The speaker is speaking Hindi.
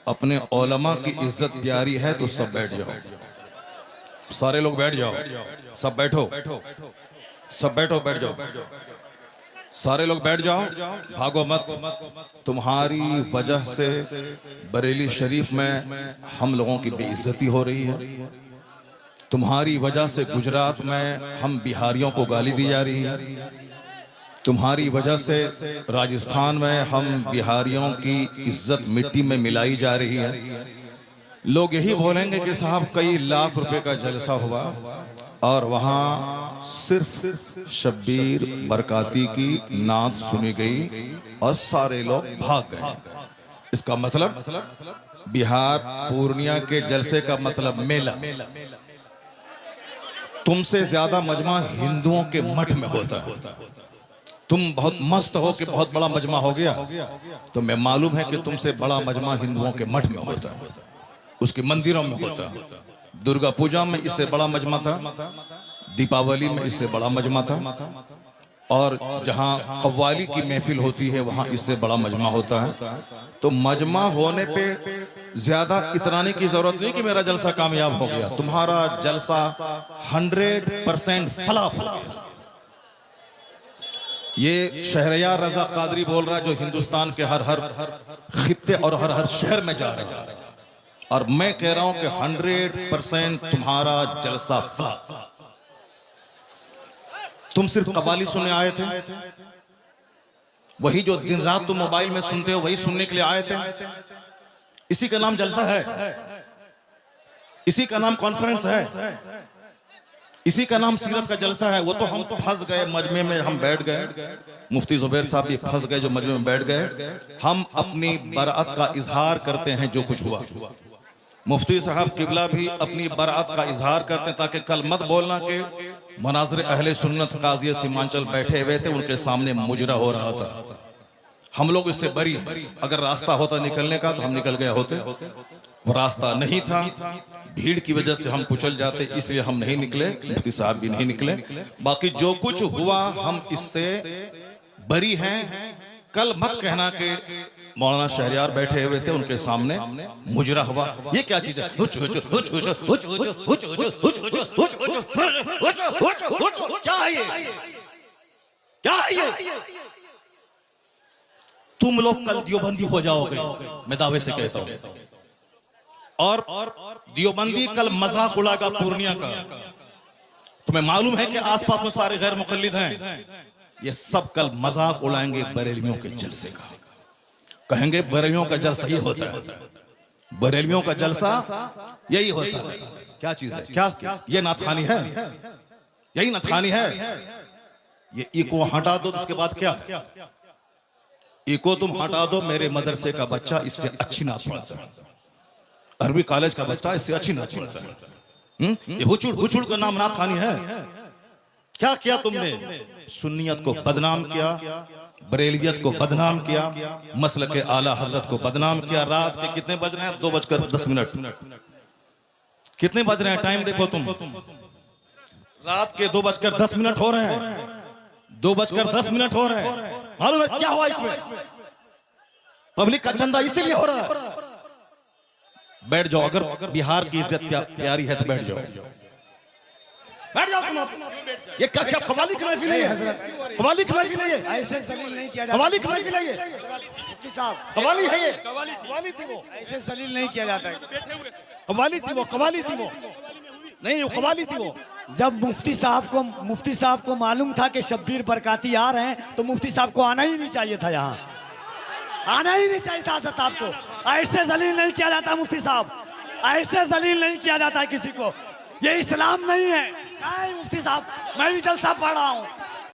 अपने औलमा की इज्जत प्यारी है तो सब बैठ जाओ, सारे लोग बैठ जाओ, सब बैठो, सब बैठो, बैठ जाओ, सारे लोग बैठ जाओ, भागो मत। तुम्हारी वजह से बरेली शरीफ में हम लोगों की बेइज्जती हो रही है, तुम्हारी वजह से गुजरात में हम बिहारियों को गाली दी जा रही है, तुम्हारी वजह से राजस्थान में हम बिहारियों की इज्जत मिट्टी में मिलाई जा रही है। लोग यही बोलेंगे कि साहब कई लाख रुपए का जलसा हुआ और वहां सिर्फ शब्बीर बरकाती की नात सुनी गई और सारे लोग भाग गए। इसका मतलब बिहार पूर्णिया के जलसे का मतलब मेला। तुमसे ज्यादा मजमा हिंदुओं के मठ में होता है। तुम बहुत मस्त हो कि बहुत बड़ा मजमा हो गया, तो मैं मालूम है कि तुमसे बड़ा मजमा हिंदुओं के मठ में होता है, उसके मंदिरों में होता है। दुर्गा पूजा में इससे बड़ा मजमा था, दीपावली में इससे बड़ा मजमा था, और जहां कव्वाली की महफिल होती है वहां इससे बड़ा मजमा होता है। तो मजमा होने पे ज्यादा इतराने की जरूरत नहीं कि मेरा जलसा कामयाब हो गया। तुम्हारा जलसा 100% फलाफ हो गया। ये शहरयार रजा कादरी बोल रहा है, जो हिंदुस्तान के हर हर खित्ते और हर हर शहर में जा रहे हैं, और मैं कह रहा हूं कि 100% तुम्हारा जलसा फलाफ। तुम सिर्फ कव्वाली सुनने आए थे, वही जो दिन रात तुम मोबाइल में सुनते हो वही सुनने के लिए आए थे। इसी का नाम जलसा है, इसी का नाम कॉन्फ्रेंस है, इसी का नाम सीरत का जलसा है। वो तो हम फंस गए मजमे में, हम बैठ गए, मुफ्ती जुबैर साहब भी फंस गए जो मजमे में बैठ गए। हम अपनी बराअत का इजहार करते हैं जो कुछ हुआ। मुफ्ती साहब किबला भी अपनी बराअत का इजहार करते हैं, ताकि कल मत बोलना कि मनाज़िर अहले सुन्नत काज़ी सीमांचल बैठे हुए थे, उनके सामने मुजरा हो रहा था। हम लोग इससे बरी हैं। अगर रास्ता होता निकलने का तो हम निकल गए होते, वो रास्ता नहीं था, भीड़ की वजह से हम कुचल जाते, इसलिए हम नहीं निकले, मुफ्ती साहब भी नहीं निकले। बाकी जो कुछ हुआ हम इससे बरी हैं। कल मत कहना कि मौलाना शहरयार बैठे हुए थे उनके सामने मुजरा हुआ। ये क्या चीज है? क्या है ये? क्या है ये? तुम लोग कल दियोबंदी हो जाओगे, मैं दावे से कहता हूं। और दियोबंदी कल मजाक उड़ाएगा पूर्णिया का। तुम्हें मालूम है कि आसपास में सारे गैर मुकल्लिद हैं, ये सब कल मजाक उड़ाएंगे बरेलियों के जलसे का। कहेंगे बरेलियों का जलसा ये होता है, बरेलियों का जलसा यही होता है। क्या चीज है? क्या ये नाथखानी है? यही नाथखानी है। ये इको हटा दो, उसके बाद क्या? इको तुम हटा दो, मेरे मदरसे का बच्चा इससे अच्छी नात पढ़ता है, अरबी कॉलेज का बच्चा इससे अच्छी नात पढ़ता है। ये हुचुड़ हुचुड़ का नाम नाथखानी है। क्या किया तुमने? सुन्नियत को बदनाम किया, बरेलियत को बदनाम किया, मसल के आला हजरत को बदनाम किया। रात के कितने बज रहे हैं? 2:10। कितने बज रहे हैं? टाइम देखो तुम, रात के 2:10 हो रहे हैं, 2:10 हो रहे हैं। मालूम है क्या हुआ इसमें? पब्लिक का चंदा इसीलिए हो रहा है। बैठ जाओ, अगर बिहार की इज्जत प्यारी है तो बैठ जाओ, बैठ जाओ तुम। ये क्या क्या कव्वाली की महफिल है? ये कव्वाली की महफिल है? ये ऐसे जलील नहीं किया जाता। कव्वाली की महफिल है? ये मुफ्ती साहब कव्वाली है? ये कव्वाली थी वो, ऐसे जलील नहीं किया जाता है। कव्वाली थी वो, कव्वाली थी वो, नहीं वो कव्वाली थी वो। जब मुफ्ती साहब को मालूम था कि शब्बीर बरकाती आ रहे हैं, तो मुफ्ती साहब को आना ही नहीं चाहिए था, यहाँ आना ही नहीं चाहिए था। हज़रत आपको ऐसे जलील नहीं किया जाता। मुफ्ती साहब ऐसे जलील नहीं किया जाता किसी को, ये इस्लाम नहीं है। नहीं मुफ्ती साहब, मैं भी जलसा पढ़ रहा हूँ।